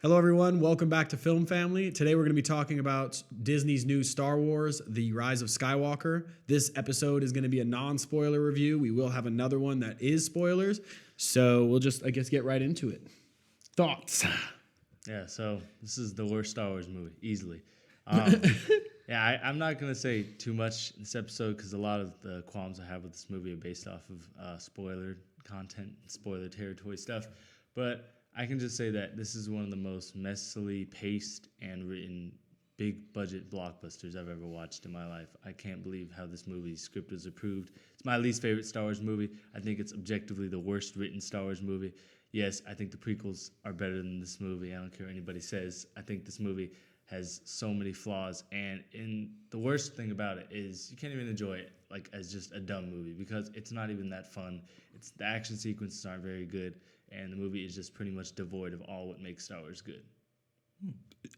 Hello, everyone. Welcome back to Film Family. Today, we're going to be talking about Disney's new Star Wars, The Rise of Skywalker. This episode is going to be a non-spoiler review. We will have another one that is spoilers. So we'll just, get right into it. Thoughts? Yeah, so this is the worst Star Wars movie, easily. I'm not going to say too much in this episode because a lot of the qualms I have with this movie are based off of spoiler content, spoiler territory stuff. But I can just say that this is one of the most messily paced and written big budget blockbusters I've ever watched in my life. I can't believe how this movie's script was approved. It's my least favorite Star Wars movie. I think it's objectively the worst written Star Wars movie. Yes, I think the prequels are better than this movie. I don't care what anybody says. I think this movie has so many flaws, and the worst thing about it is you can't even enjoy it like as just a dumb movie because it's not even that fun. The action sequences aren't very good, and the movie is just pretty much devoid of all what makes Star Wars good.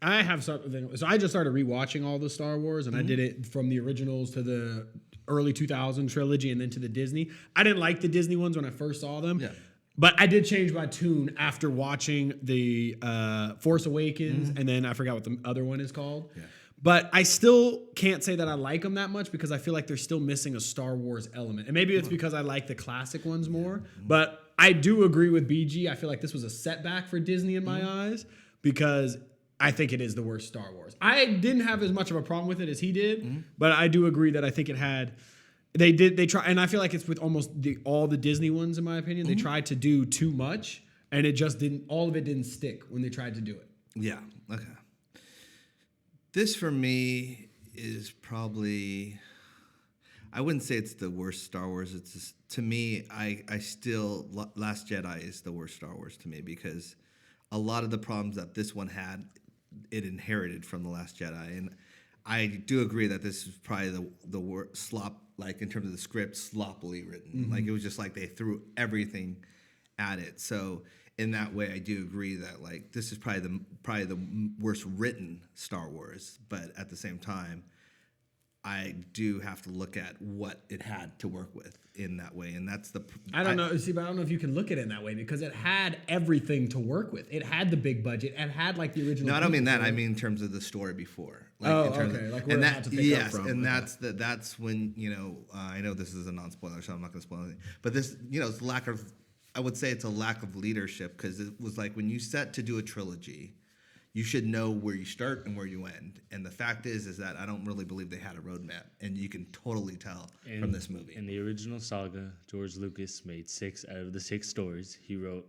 I have something. So I just started rewatching all the Star Wars, and I did it from the originals to the early 2000 trilogy and then to the Disney. I didn't like the Disney ones when I first saw them. Yeah. But I did change my tune after watching the Force Awakens, and then I forgot what the other one is called. Yeah. But I still can't say that I like them that much because I feel like they're still missing a Star Wars element. And maybe it's because I like the classic ones more. But I do agree with BG. I feel like this was a setback for Disney in my eyes because I think it is the worst Star Wars. I didn't have as much of a problem with it as he did, but I do agree that I think it had... They try, and I feel like it's with almost all the Disney ones, in my opinion. They tried to do too much, and it just didn't. All of it didn't stick when they tried to do it. Yeah. Okay. This for me is probably. I wouldn't say it's the worst Star Wars. It's just, to me, I still Last Jedi is the worst Star Wars to me because a lot of the problems that this one had, it inherited from the Last Jedi, and I do agree that this is probably the worst slop. Like in terms of the script, sloppily written. Like it was just like they threw everything at it. So in that way, I do agree that like this is probably the worst written Star Wars. But at the same time, I do have to look at what it had to work with in that way, and that's the. I don't know. See, but I don't know if you can look at it in that way because it had everything to work with. It had the big budget. It had like the original. No, I don't mean that. I mean in terms of the story before. Like, okay. Like where it had to pick up from. And that's when I know this is a non-spoiler, so I'm not going to spoil anything. But this, it's lack of. I would say it's a lack of leadership because it was like when you set to do a trilogy. You should know where you start and where you end. And the fact is that I don't really believe they had a roadmap. And you can totally tell from this movie. In the original saga, George Lucas made 6 out of the 6 stories. He wrote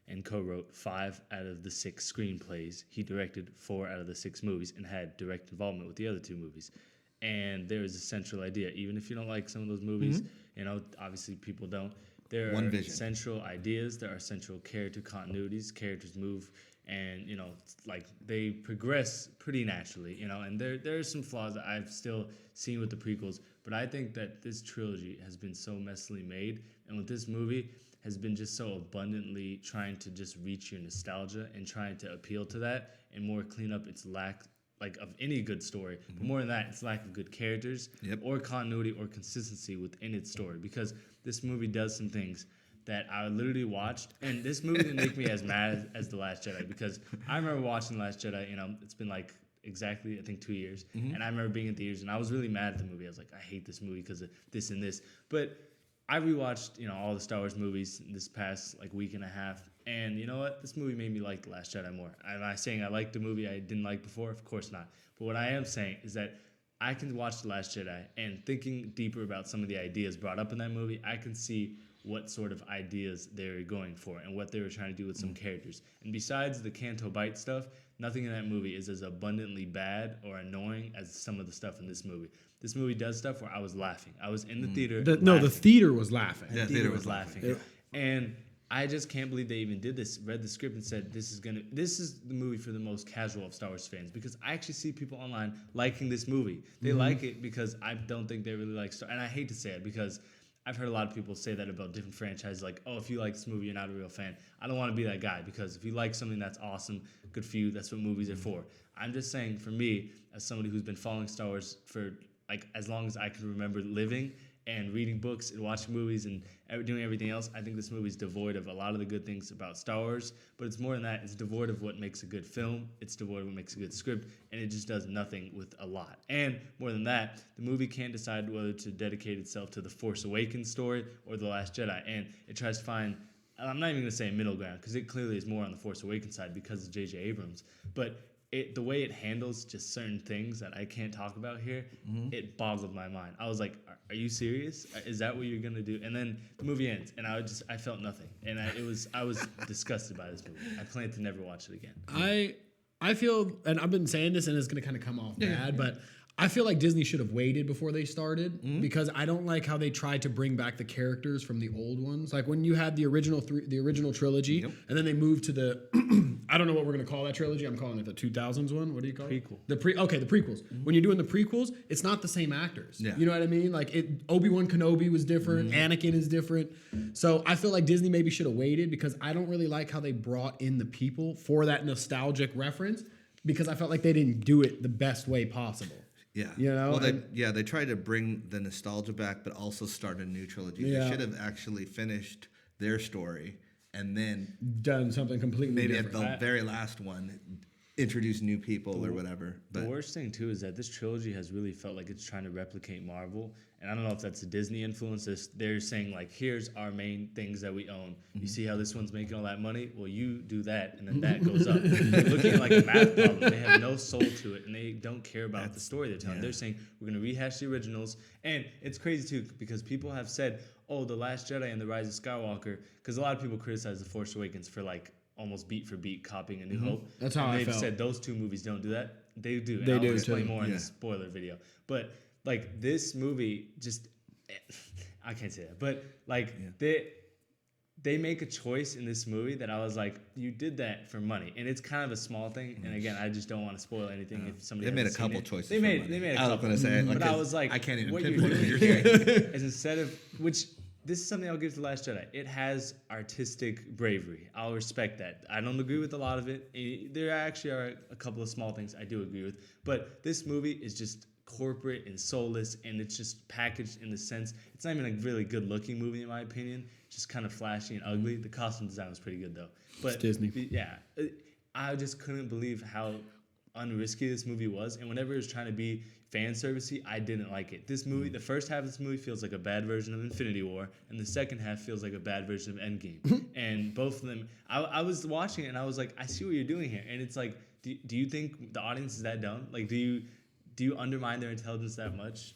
and co-wrote 5 out of the 6 screenplays. He directed 4 out of the 6 movies and had direct involvement with the other 2 movies. And there is a central idea. Even if you don't like some of those movies, obviously people don't. There are central ideas. There are central character continuities. Characters move. And, like they progress pretty naturally, and there are some flaws that I've still seen with the prequels, but I think that this trilogy has been so messily made, and with this movie has been just so abundantly trying to just reach your nostalgia and trying to appeal to that and more clean up its lack like of any good story, but more than that, its lack of good characters or continuity or consistency within its story, because this movie does some things that I literally watched, and this movie didn't make me as mad as The Last Jedi, because I remember watching The Last Jedi, it's been like exactly, I think 2 years, and I remember being in theaters, and I was really mad at the movie. I was like, I hate this movie because of this and this, but I rewatched, all the Star Wars movies this past like week and a half, and you know what? This movie made me like The Last Jedi more. Am I saying I liked the movie I didn't like before? Of course not. But what I am saying is that I can watch The Last Jedi, and thinking deeper about some of the ideas brought up in that movie, I can see what sort of ideas they were going for and what they were trying to do with some characters. And besides the Canto Bight stuff, nothing in that movie is as abundantly bad or annoying as some of the stuff in this movie. This movie does stuff where I was laughing. I was in the theater the theater was laughing. Yeah, the theater was laughing. And I just can't believe they even did this, read the script and said, this is the movie for the most casual of Star Wars fans, because I actually see people online liking this movie. They like it because I don't think they really like Star, and I hate to say it because I've heard a lot of people say that about different franchises, like, oh, if you like this movie, you're not a real fan. I don't want to be that guy, because if you like something that's awesome, good for you, that's what movies are for. I'm just saying, for me, as somebody who's been following Star Wars for like as long as I can remember living, and reading books and watching movies and doing everything else, I think this movie is devoid of a lot of the good things about Star Wars. But it's more than that. It's devoid of what makes a good film. It's devoid of what makes a good script. And it just does nothing with a lot. And more than that, the movie can't decide whether to dedicate itself to the Force Awakens story or The Last Jedi. And it tries to find, I'm not even going to say middle ground, because it clearly is more on the Force Awakens side because of J.J. Abrams. But the way it handles just certain things that I can't talk about here, it boggled my mind. I was like, are you serious? Is that what you're going to do? And then the movie ends, and I felt nothing. And I was disgusted by this movie. I plan to never watch it again. I feel, and I've been saying this, and it's going to kind of come off bad, but I feel like Disney should have waited before they started because I don't like how they tried to bring back the characters from the old ones. Like when you had the original trilogy, and then they moved to the I don't know what we're gonna call that trilogy. I'm calling it the 2000s one. What do you call it? Prequel. The prequels. When you're doing the prequels, it's not the same actors. Yeah. You know what I mean? Like Obi-Wan Kenobi was different. Anakin is different. So I feel like Disney maybe should have waited because I don't really like how they brought in the people for that nostalgic reference because I felt like they didn't do it the best way possible. Yeah. You know? Well, they tried to bring the nostalgia back, but also start a new trilogy. Yeah. They should have actually finished their story and then Done something completely maybe different. at the very last one, introduce new people or whatever. But the worst thing too is that this trilogy has really felt like it's trying to replicate Marvel, and I don't know if that's a Disney influence. They're saying like, here's our main things that we own. You see how this one's making all that money? Well, you do that, and then that goes up. They're looking at like a math problem. They have no soul to it, and they don't care about the story they're telling. They're saying we're going to rehash the originals, and it's crazy too because people have said, oh, The Last Jedi and The Rise of Skywalker, because a lot of people criticize The Force Awakens for like almost beat for beat copying A New Hope. That's how and I they've felt. said those two movies don't do that. They do. And They I'll do explain too. more in the spoiler video. But like this movie just I can't say that. But like they make a choice in this movie that I was like, you did that for money. And it's kind of a small thing. And again, I just don't want to spoil anything if somebody they made a hasn't seen couple it. choices. They made a couple. I was going to say, But I was like, I can't even what you're pinpoint what doing you're here saying. is instead of which this is something I'll give to The Last Jedi. It has artistic bravery. I'll respect that. I don't agree with a lot of it. There actually are a couple of small things I do agree with. But this movie is just corporate and soulless, and it's just packaged in the sense it's not even a really good-looking movie in my opinion. It's just kind of flashy and ugly. The costume design was pretty good though. But It's Disney. Yeah, I just couldn't believe how unrisky this movie was, and whenever it was trying to be fan servicey, I didn't like it. This movie, the first half of this movie feels like a bad version of Infinity War, and the second half feels like a bad version of Endgame. And both of them, I was watching it and I was like, I see what you're doing here. And it's like, do you think the audience is that dumb? Like, do you undermine their intelligence that much?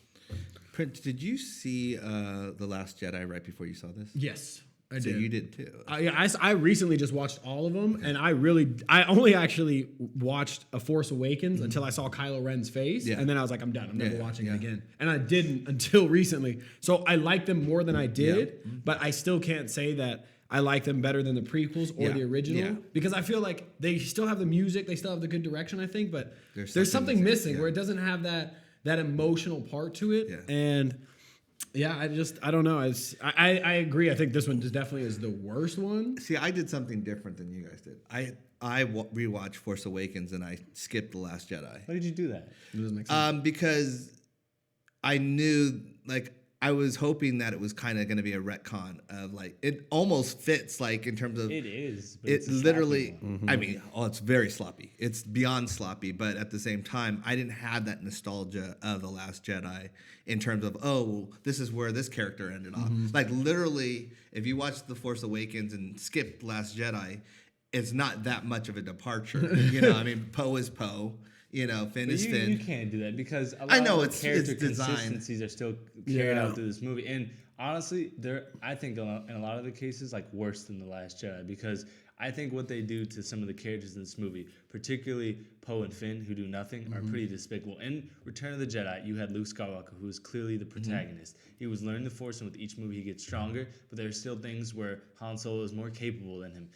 Prince, did you see The Last Jedi right before you saw this? Yes, I So did. you did too. I recently just watched all of them, and I only actually watched A Force Awakens until I saw Kylo Ren's face, and then I was like, I'm done. I'm never watching it again. And I didn't until recently. So I liked them more than I did, but I still can't say that I like them better than the prequels or the original because I feel like they still have the music, they still have the good direction, I think, but there's something missing where it doesn't have that emotional part to it, and. Yeah, I don't know. I agree. I think this one just definitely is the worst one. See, I did something different than you guys did. I rewatched Force Awakens and I skipped The Last Jedi. Why did you do that? It doesn't make sense. Because I knew, like, I was hoping that it was kind of going to be a retcon of, like, it almost fits, like, in terms of... It is. But It literally... I mean, it's very sloppy. It's beyond sloppy, but at the same time, I didn't have that nostalgia of The Last Jedi in terms of, oh, this is where this character ended off. Like, literally, if you watch The Force Awakens and skip Last Jedi, it's not that much of a departure. You know, I mean, Poe is Poe. You know, Finn is Finn. You can't do that because a lot of the character consistencies are still carried out through this movie. And honestly, I think in a lot of the cases, like worse than The Last Jedi, because I think what they do to some of the characters in this movie, particularly Poe and Finn, who do nothing, are pretty despicable. In Return of the Jedi, you had Luke Skywalker, who was clearly the protagonist. He was learning the Force, and with each movie he gets stronger, but there are still things where Han Solo is more capable than him.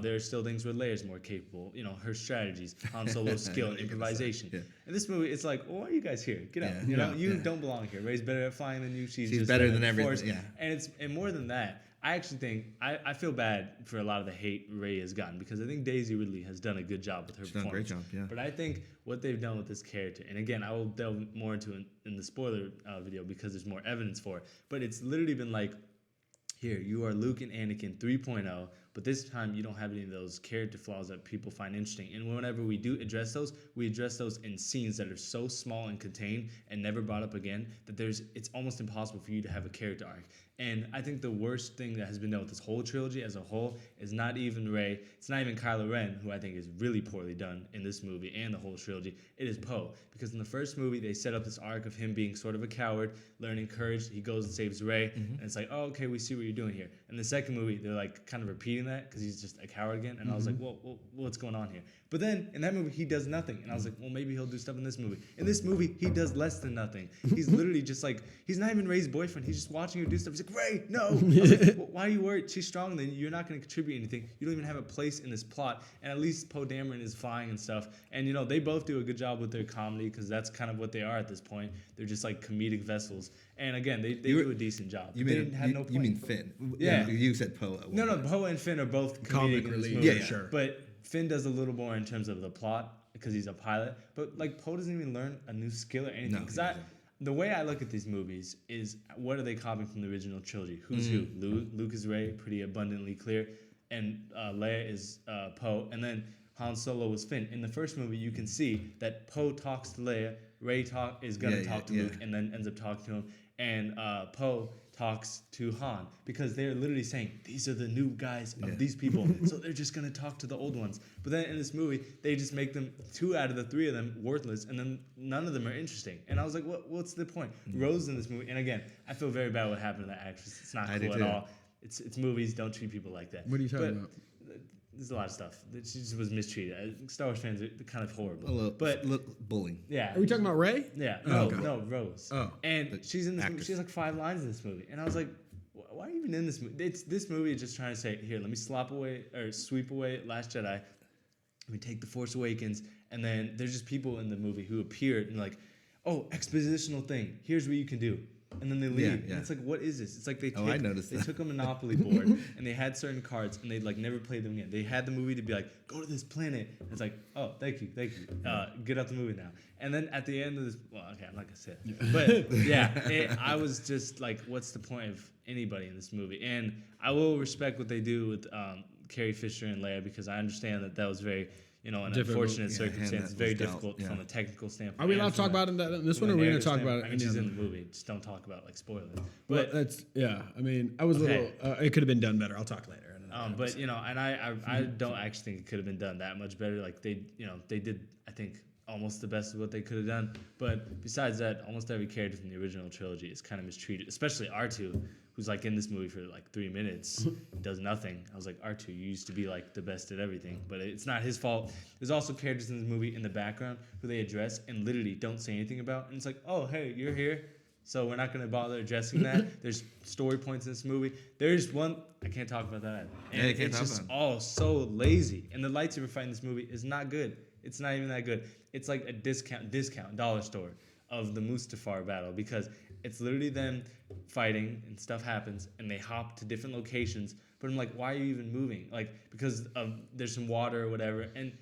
There are still things where Leia's more capable. You know, her strategies, Han Solo's skill and improvisation. In this movie, it's like, well, why are you guys here? Get out. You know, you don't belong here. Rey's better at flying than you. She's just better than at the everything. Force. And more than that, I actually think I feel bad for a lot of the hate Rey has gotten because I think Daisy Ridley has done a good job with her performance. Done a great job, yeah. But I think what they've done with this character, and again, I will delve more into it in the spoiler video because there's more evidence for it. But it's literally been like, here, you are Luke and Anakin 3.0, but this time you don't have any of those character flaws that people find interesting. And whenever we do address those, we address those in scenes that are so small and contained and never brought up again that it's almost impossible for you to have a character arc. And I think the worst thing that has been done with this whole trilogy as a whole is not even Rey. It's not even Kylo Ren, who I think is really poorly done in this movie and the whole trilogy. It is Poe. Because in the first movie, they set up this arc of him being sort of a coward, learning courage. He goes and saves Rey. And it's like, oh, okay, we see what you're doing here. In the second movie, they're like kind of repeating that because he's just a coward again. And I was like, well, what's going on here? But then in that movie, he does nothing. And I was like, well, maybe he'll do stuff in this movie. In this movie, he does less than nothing. He's literally just like, he's not even Rey's boyfriend. He's just watching her do stuff. He's like, Rey, no. I was like, well, why are you worried? She's strong. Then you're not going to contribute anything. You don't even have a place in this plot. And at least Poe Dameron is flying and stuff. And, you know, they both do a good job with their comedy because that's kind of what they are at this point. They're just like comedic vessels. And again, they do a decent job. You mean no point. You mean Finn? Yeah. You said Poe. No, Poe and Finn are both Comic comedic in this relief. movie. Yeah, sure. But Finn does a little more in terms of the plot because he's a pilot. But like Poe doesn't even learn a new skill or anything. Because the way I look at these movies is what are they copying from the original trilogy? Who's who? Luke is Rey, pretty abundantly clear, and Leia is Poe, and then Han Solo was Finn. In the first movie, you can see that Poe talks to Leia, Rey is gonna talk to Luke, and then ends up talking to him, and Poe talks to Han because they're literally saying these are the new guys of these people, so they're just gonna talk to the old ones. But then in this movie, they just make them 2 out of the 3 of them worthless, and then none of them are interesting. And I was like, what's the point? Rose in this movie, and again, I feel very bad what happened to that actress. It's not cool at all. It's movies. Don't treat people like that. What are you talking about? There's a lot of stuff. She just was mistreated. Star Wars fans are kind of horrible. But bullying. Yeah. Are we talking about Rey? Yeah. Oh, No, Rose. Oh. And she's in this movie. She has like 5 lines in this movie. And I was like, why are you even in this movie? This movie is just trying to say, here, let me sweep away Last Jedi. Let me take The Force Awakens. And then there's just people in the movie who appeared and like, oh, expositional thing. Here's what you can do. And then they leave. And it's like, what is this? It's like they took a Monopoly board and they had certain cards and they like never played them again. They had the movie to be like, go to this planet. And it's like, oh, thank you. Get out the movie now. And then at the end of this, well, okay, I'm not gonna say it. But yeah, I was just like, what's the point of anybody in this movie? And I will respect what they do with Carrie Fisher and Leia because I understand that was very, an unfortunate circumstance, very difficult from a technical standpoint. Are we allowed to talk about it in this one, or are we going to talk about it? I mean, she's in the movie. Just don't talk about like spoilers. But that's I mean, I was a little. It could have been done better. I'll talk later. But and I don't actually think it could have been done that much better. Like they did, I think, almost the best of what they could have done. But besides that, almost every character from the original trilogy is kind of mistreated, especially R2, who's like in this movie for like 3 minutes, does nothing. I was like, R2, you used to be like the best at everything, but it's not his fault. There's also characters in this movie in the background who they address and literally don't say anything about. And it's like, oh, hey, you're here. So we're not going to bother addressing that. There's story points in this movie. There's one, I can't talk about that. And it's just all so lazy. And the lightsaber fight in this movie is not good. It's not even that good. It's like a discount dollar store of the Mustafar battle because it's literally them fighting and stuff happens and they hop to different locations. But I'm like, why are you even moving? Like, because there's some water or whatever. And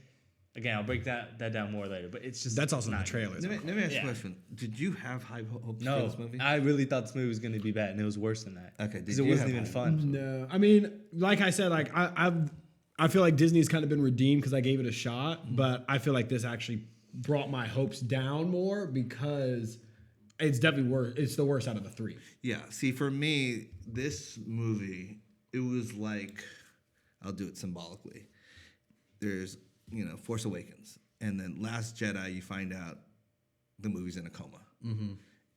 again, I'll break that down more later. But it's just that's also in the trailers. Let me ask you a question. Did you have high hopes for this movie? I really thought this movie was going to be bad, and it was worse than that. Okay, because it wasn't even fun. No, I mean, like I said, like I feel like Disney's kind of been redeemed because I gave it a shot, but I feel like this actually brought my hopes down more because it's definitely worse. It's the worst out of the 3. Yeah. See, for me, this movie, it was like, I'll do it symbolically. There's, Force Awakens, and then Last Jedi, you find out the movie's in a coma. Mm-hmm.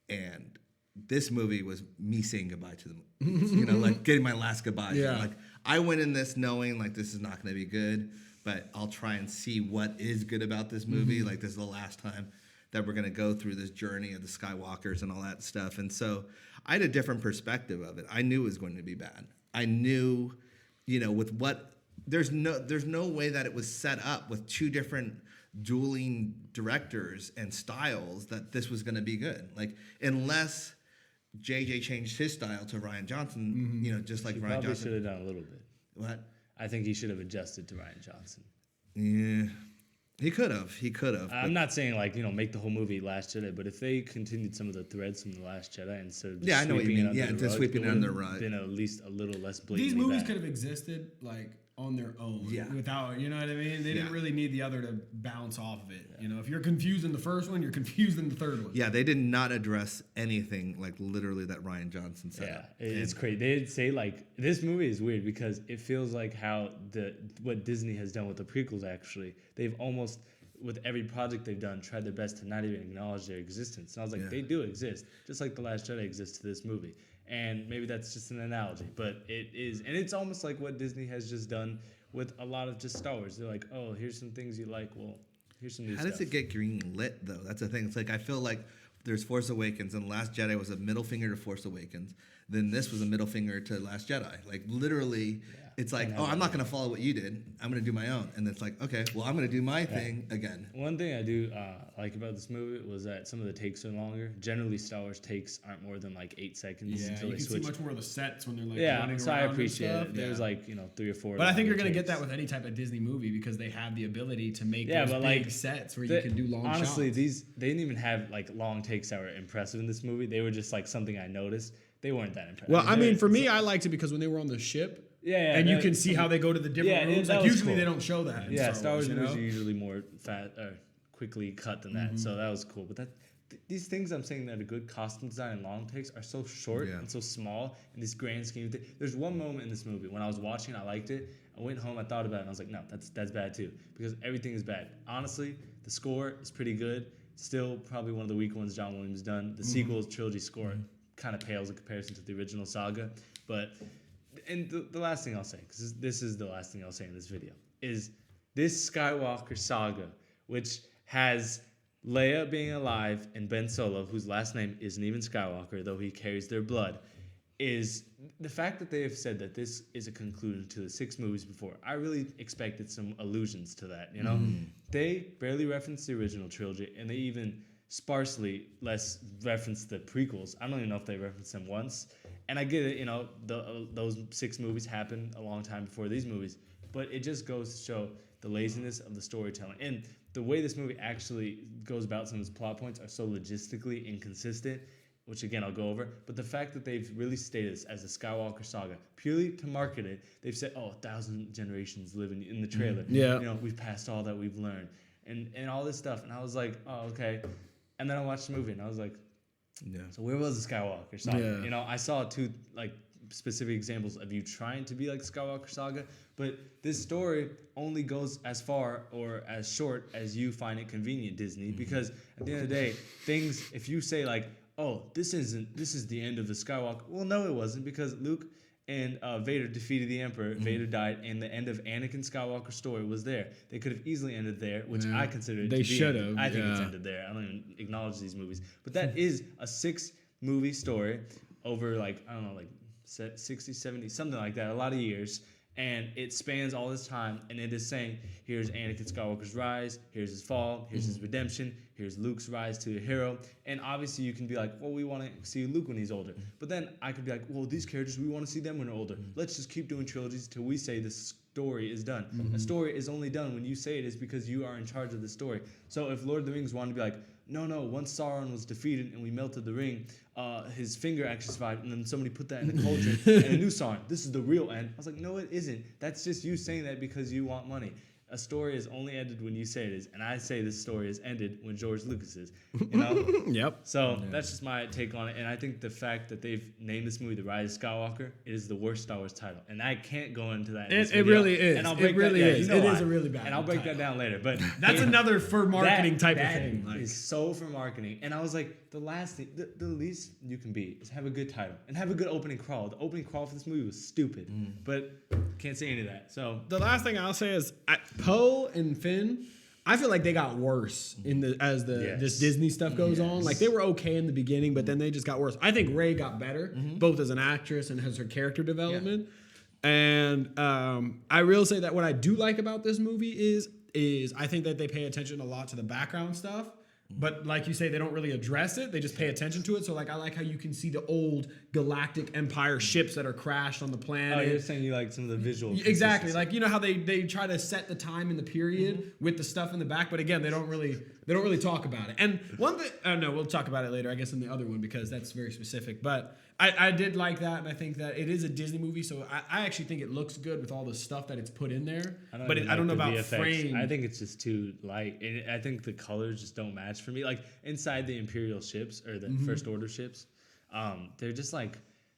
And this movie was me saying goodbye to the movie. Like getting my last goodbye. Yeah. Like I went in this knowing like this is not going to be good, but I'll try and see what is good about this movie. Mm-hmm. Like this is the last time that we're going to go through this journey of the Skywalkers and all that stuff. And so I had a different perspective of it. I knew it was going to be bad. I knew, with what there's no way that it was set up with 2 different dueling directors and styles that this was going to be good. Like unless JJ changed his style to Rian Johnson, just like Rian Probably Johnson. should have done a little bit. What? I think he should have adjusted to Rian Johnson. Yeah. He could have. I'm not saying make the whole movie Last Jedi, but if they continued some of the threads from the Last Jedi instead of I know what you mean. Yeah, just sweeping it under the rug, been at least a little less blatantly. These movies bad. could have existed on their own, without what I mean. They didn't really need the other to bounce off of it. Yeah. If you're confused in the first one, you're confused in the third one. Yeah, they did not address anything literally that Rian Johnson said. Yeah, it's crazy. They'd say this movie is weird because it feels like how what Disney has done with the prequels. Actually, they've almost with every project they've done tried their best to not even acknowledge their existence. And I was like, they do exist, just like The Last Jedi exists to this movie. And maybe that's just an analogy, but it is. And it's almost like what Disney has just done with a lot of just Star Wars. They're like, oh, here's some things you like. Well, here's some new stuff. How does it get green lit, though? That's the thing. It's I feel like there's Force Awakens, and Last Jedi was a middle finger to Force Awakens. Then this was a middle finger to Last Jedi. Literally, it's I'm not going to follow what you did. I'm going to do my own. And it's okay, well, I'm going to do my thing again. One thing I do like about this movie was that some of the takes are longer. Generally, Star Wars takes aren't more than 8 seconds until you they can switch. see much more of the sets when they're running around. So I appreciate and stuff. it. There's 3 or 4. But I think you're going to get that with any type of Disney movie because they have the ability to make those big sets where you can do long shots. Honestly, they didn't even have long takes that were impressive in this movie. They were just something I noticed. They weren't that impressive. Well, I mean, for me, I liked it because when they were on the ship, and you can see how they go to the different rooms. Usually they don't show that. Yeah, Star Wars movies are usually more quickly cut than that. So that was cool. But these things I'm saying that a good costume design and long takes are so short and so small in this grand scheme of things. There's one moment in this movie when I was watching, I liked it. I went home, I thought about it, and I was like, no, that's bad too because everything is bad. Honestly, the score is pretty good. Still, probably one of the weak ones John Williams done. The sequel trilogy score kind of pales in comparison to the original saga. But and the last thing I'll say, because this is the last thing I'll say in this video, is this Skywalker saga, which has Leia being alive and Ben Solo, whose last name isn't even Skywalker, though he carries their blood, is the fact that they have said that this is a conclusion to the 6 movies before. I really expected some allusions to that, They barely referenced the original trilogy, and they even sparsely less reference the prequels. I don't even know if they referenced them once. And I get it, those 6 movies happened a long time before these movies, but it just goes to show the laziness of the storytelling. And the way this movie actually goes about some of its plot points are so logistically inconsistent, which again I'll go over. But the fact that they've really stated this as the Skywalker saga, purely to market it, they've said, 1,000 generations live in the trailer. Yeah. We've passed all that we've learned. And all this stuff. And I was like, oh, okay. And then I watched the movie and I was like, so where was the Skywalker saga? Yeah. I saw 2 specific examples of you trying to be like Skywalker saga, but this story only goes as far or as short as you find it convenient, Disney, because at the end of the day, things, if you say this is the end of the Skywalker, well, no, it wasn't, because Luke and Vader defeated the Emperor, Vader died, and the end of Anakin Skywalker's story was there. They could have easily ended there, which I consider it to be. They should have. I think it's ended there. I don't even acknowledge these movies. But that is a 6-movie story over 60, 70, something like that, a lot of years. And it spans all this time, and it is saying, here's Anakin Skywalker's rise, here's his fall, here's his redemption, here's Luke's rise to a hero. And obviously you can be like, well, we want to see Luke when he's older. But then I could be like, well, these characters, we want to see them when they're older. Let's just keep doing trilogies till we say this story is done. A story is only done when you say it is because you are in charge of the story. So if Lord of the Rings wanted to be like, no, once Sauron was defeated and we melted the ring, his finger actually survived, and then somebody put that in the cauldron and a new Sauron. This is the real end. I was like, no, it isn't. That's just you saying that because you want money. A story is only ended when you say it is, and I say this story is ended when George Lucas is. Yep. So that's just my take on it, and I think the fact that they've named this movie The Rise of Skywalker is the worst Star Wars title, and I can't go into that. It really is. And I'll It really is. It is a really bad. And I'll break that down later. But that's another for marketing type of thing. That is so for marketing. And I was like, the last thing, the least you can be is have a good title and have a good opening crawl. The opening crawl for this movie was stupid, but can't say any of that. So the last thing I'll say is Poe and Finn, I feel like they got worse this Disney stuff goes on. Like they were okay in the beginning, but then they just got worse. I think Rey got better, both as an actress and as her character development. Yeah. And I will say that what I do like about this movie is I think that they pay attention a lot to the background stuff. but like you say, they don't really address it. They just pay attention to it. So like I like how you can see the old Galactic Empire ships that are crashed on the planet. Oh, you're saying you like some of the visual. Exactly. Like, you know how they try to set the time and the period with the stuff in the back, but again, they don't really talk about it. And one thing, no, we'll talk about it later, I guess, in the other one, because that's very specific. But I did like that, and I think that it is a Disney movie, so I actually think it looks good with all the stuff that it's put in there. I don't know about VFX. frame. I think it's just too light. And I think the colors just don't match for me. Like inside the Imperial ships or the First Order ships, they're just like,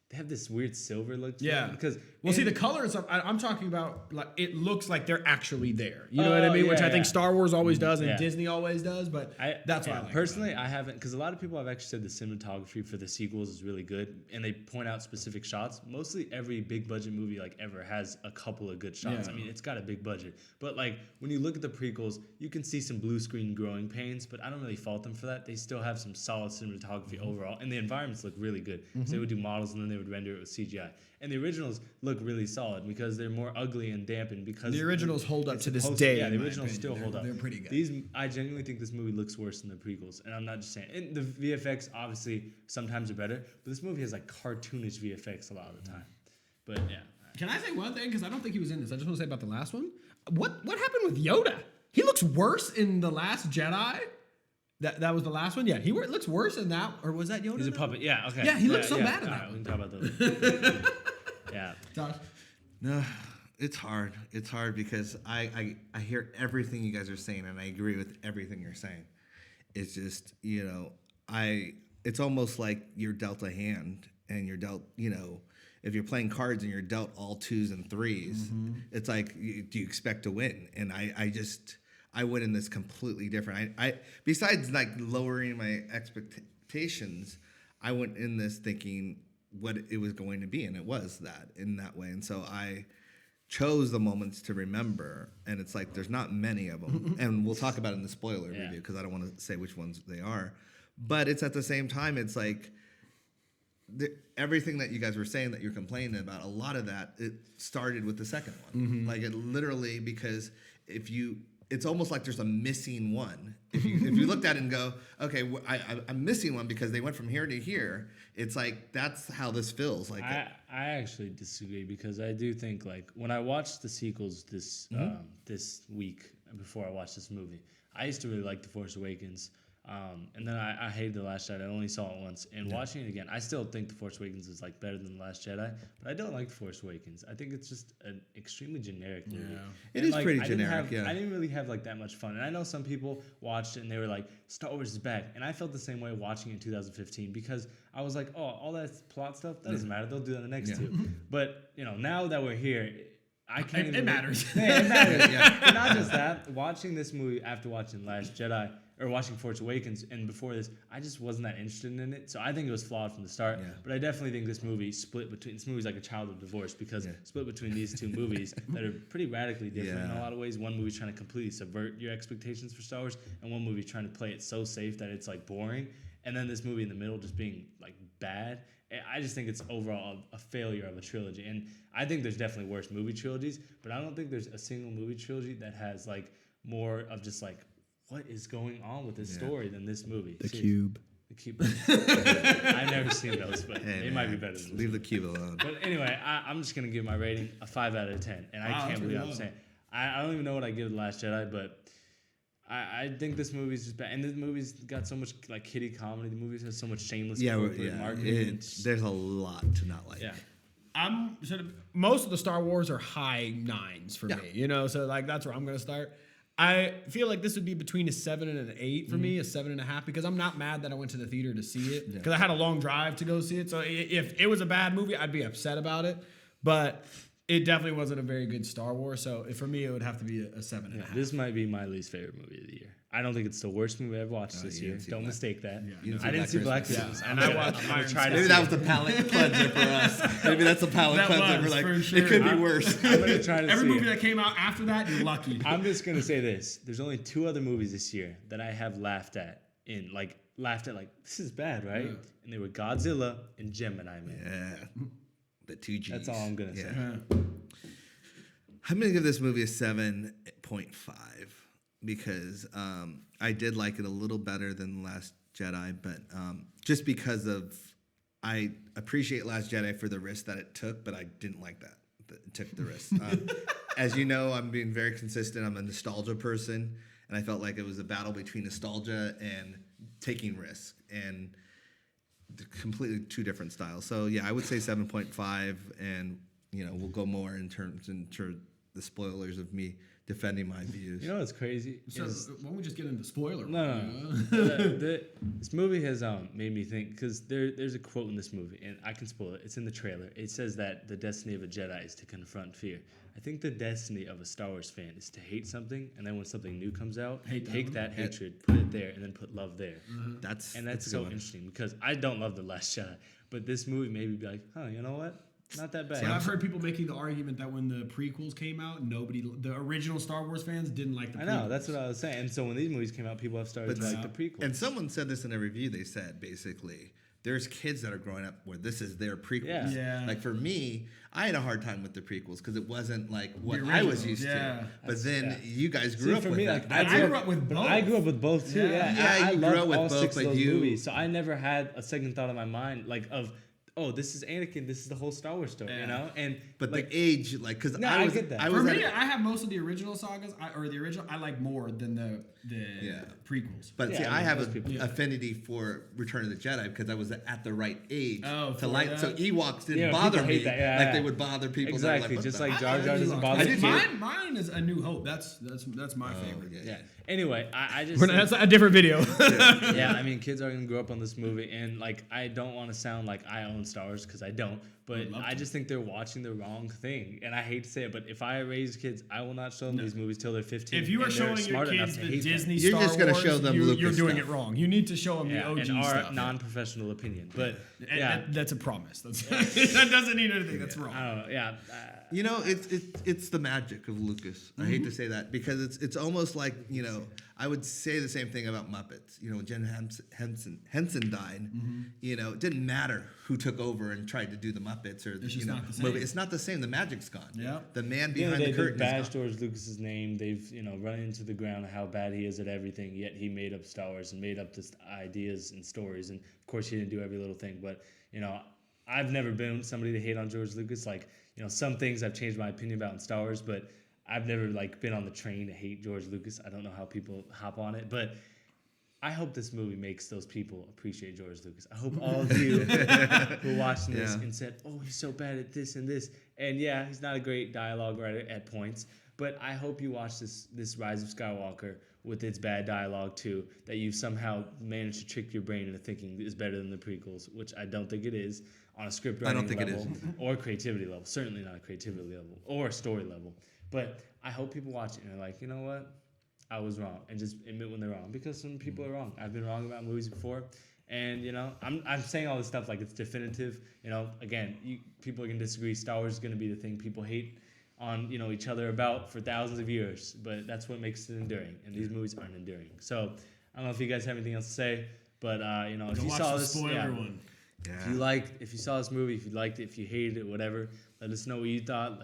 they have this weird silver look to them. Because see, the colors, I'm talking about, like, it looks like they're actually there. You know what I mean? Which I think Star Wars always does and Disney always does, but that's why I like it. Personally, I haven't, because a lot of people have actually said the cinematography for the sequels is really good, and they point out specific shots. Mostly every big budget movie like ever has a couple of good shots. I mean, it's got a big budget. But like when you look at the prequels, you can see some blue screen growing pains, but I don't really fault them for that. They still have some solid cinematography overall, and the environments look really good. So they would do models and then they would render it with CGI. And the originals look really solid because they're more ugly and dampened. Because the originals hold up to this day. Yeah, the originals still hold up. They're pretty good. I genuinely think this movie looks worse than the prequels, and I'm not just saying. And the VFX obviously sometimes are better, but this movie has like cartoonish VFX a lot of the time. But yeah. Can I say one thing? Because I don't think he was in this. I just want to say about the last one. What happened with Yoda? He looks worse in The Last Jedi. That was the last one? Yeah, he looks worse in that. Or was that Yoda? He's a puppet. Yeah, okay. Yeah, he looks so bad in that one. We can talk about those. Yeah. Josh? No, it's hard. It's hard because I hear everything you guys are saying, and I agree with everything you're saying. It's just, it's almost like you're dealt a hand, and you're dealt, if you're playing cards and you're dealt all 2s and 3s, it's like, do you expect to win? And I went in this completely different. I besides like lowering my expectations, I went in this thinking what it was going to be, and it was that in that way. And so I chose the moments to remember, and it's like there's not many of them, and we'll talk about it in the spoiler review because I don't want to say which ones they are. But it's at the same time, it's like everything that you guys were saying that you're complaining about, a lot of that it started with the second one. Like it literally, because it's almost like there's a missing one. If you looked at it and go, okay, I'm missing one because they went from here to here. It's like that's how this feels. Like I actually disagree because I do think like when I watched the sequels this week before I watched this movie, I used to really like The Force Awakens. And then I hated The Last Jedi. I only saw it once. And watching it again, I still think The Force Awakens is like better than The Last Jedi. But I don't like The Force Awakens. I think it's just an extremely generic movie. Yeah. It is pretty generic, I didn't really have like that much fun. And I know some people watched it and they were like, Star Wars is back. And I felt the same way watching it in 2015 because I was like, oh, all that plot stuff, that doesn't matter. They'll do that in the next two. But, now that we're here, I can't even... It matters. It matters, yeah. But not just that. Watching this movie after watching Last Jedi... or watching Force Awakens, and before this, I just wasn't that interested in it. So I think it was flawed from the start. Yeah. But I definitely think this movie's like a child of divorce because split between these two movies that are pretty radically different in a lot of ways. One movie's trying to completely subvert your expectations for Star Wars, and one movie trying to play it so safe that it's like boring. And then this movie in the middle just being like bad. I just think it's overall a failure of a trilogy. And I think there's definitely worse movie trilogies, but I don't think there's a single movie trilogy that has like more of just like, what is going on with this story than this movie? The Cube. I've never seen those, but they might be better than this. Leave the Cube alone. But anyway, I'm just going to give my rating a 5 out of 10. And I can't believe I'm saying. I don't even know what I give The Last Jedi, but I think this movie's just bad. And this movie's got so much like kiddie comedy. The movie has so much shameless marketing. There's a lot to not like. Yeah. Most of the Star Wars are high 9s for me, so like that's where I'm going to start. I feel like this would be between a 7 and an 8 for me, a 7.5, because I'm not mad that I went to the theater to see it because I had a long drive to go see it. So if it was a bad movie, I'd be upset about it. But it definitely wasn't a very good Star Wars. So for me, it would have to be a 7.5. Yeah, this might be my least favorite movie of the year. I don't think it's the worst movie I've watched this year. Don't mistake that. Yeah. I didn't see Black Christmas. And I watched Maybe that was the palate cleanser for us. Maybe that's a palate cleanser. We're like, sure. It could be worse. I'm going to try to Every see movie that came out after that, you're lucky. I'm just going to say this. There's only 2 other movies this year that I have laughed at, this is bad, right? Yeah. And they were Godzilla and Gemini Man. Yeah. The 2 Gs. That's all I'm going to say. I'm going to give this movie a 7.5 because I did like it a little better than The Last Jedi, but just because of I appreciate Last Jedi for the risk that it took, but I didn't like that it took the risk. As you know, I'm being very consistent. I'm a nostalgia person, and I felt like it was a battle between nostalgia and taking risk, and completely two different styles. So yeah, I would say 7.5, and we'll go more in terms the spoilers of me defending my views. You know what's crazy? So why don't we just get into spoiler? No. This movie has made me think, because there's a quote in this movie, and I can spoil it. It's in the trailer. It says that the destiny of a Jedi is to confront fear. I think the destiny of a Star Wars fan is to hate something, and then when something new comes out, take that hatred, put it there, and then put love there. Mm-hmm. That's so interesting, because I don't love The Last Jedi, but this movie made me be like, you know what? Not that bad. So I've heard people making the argument that when the prequels came out, the original Star Wars fans didn't like the prequels. I know, that's what I was saying. And so when these movies came out, people have started to like the prequels. And someone said this in a review. They said, basically, there's kids that are growing up where this is their prequels. Yeah. Like for me, I had a hard time with the prequels because it wasn't like what I was used to. But then you guys grew up with it. I grew up with both. I grew up with both too. Yeah, you grew up with both, but movies, so I never had a second thought in my mind this is Anakin. This is the whole Star Wars story, But the age, because I get that. For me, I have most of the original sagas, I like more than the prequels. But see, I have an affinity for Return of the Jedi because I was at the right age to like. That. So Ewoks didn't bother me like they would bother people. Exactly, just like Jar Jar doesn't bother me. Mine is A New Hope. That's my favorite. Yeah. Anyway, I just that's a different video. Yeah, I mean, kids are gonna grow up on this movie, and I don't want to sound like I own Star Wars because I don't. But I just think they're watching the wrong thing, and I hate to say it, but if I raise kids, I will not show them these movies till they're 15. If you are showing your kids the Disney Star Wars, you're just going to show them you're doing it wrong. You need to show them the OG and our stuff. non-professional opinion. But that's a promise. That doesn't mean anything. That's wrong. I don't know. Yeah. It's the magic of Lucas. I hate to say that because it's almost like I would say the same thing about Muppets. When Jen Henson died, it didn't matter who took over and tried to do the Muppets or movie. It's not the same. The magic's gone. Yeah. The man behind the curtain. They bashed George Lucas's name. They've run into the ground how bad he is at everything. Yet he made up Star Wars and made up this ideas and stories. And of course he didn't do every little thing. But I've never been somebody to hate on George Lucas. Some things I've changed my opinion about in Star Wars, but I've never been on the train to hate George Lucas. I don't know how people hop on it, but I hope this movie makes those people appreciate George Lucas. I hope all of you who watched this and said, "Oh, he's so bad at this and this," and he's not a great dialogue writer at points, but I hope you watch this Rise of Skywalker with its bad dialogue too, that you've somehow managed to trick your brain into thinking is better than the prequels, which I don't think it is on a script writing level or creativity level. Certainly not a creativity level or a story level. But I hope people watch it and they're like, you know what? I was wrong, and just admit when they're wrong, because some people are wrong. I've been wrong about movies before, and I'm saying all this stuff like it's definitive. Again, people can disagree. Star Wars is going to be the thing people hate on each other about for thousands of years, but that's what makes it enduring, and these movies aren't enduring. So I don't know if you guys have anything else to say, but if you saw this, if you saw this movie, if you liked it, if you hated it, whatever, let us know what you thought.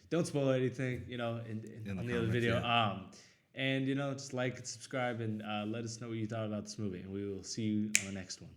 Don't spoil anything, on the other video. And just like and subscribe and let us know what you thought about this movie, and we will see you on the next one.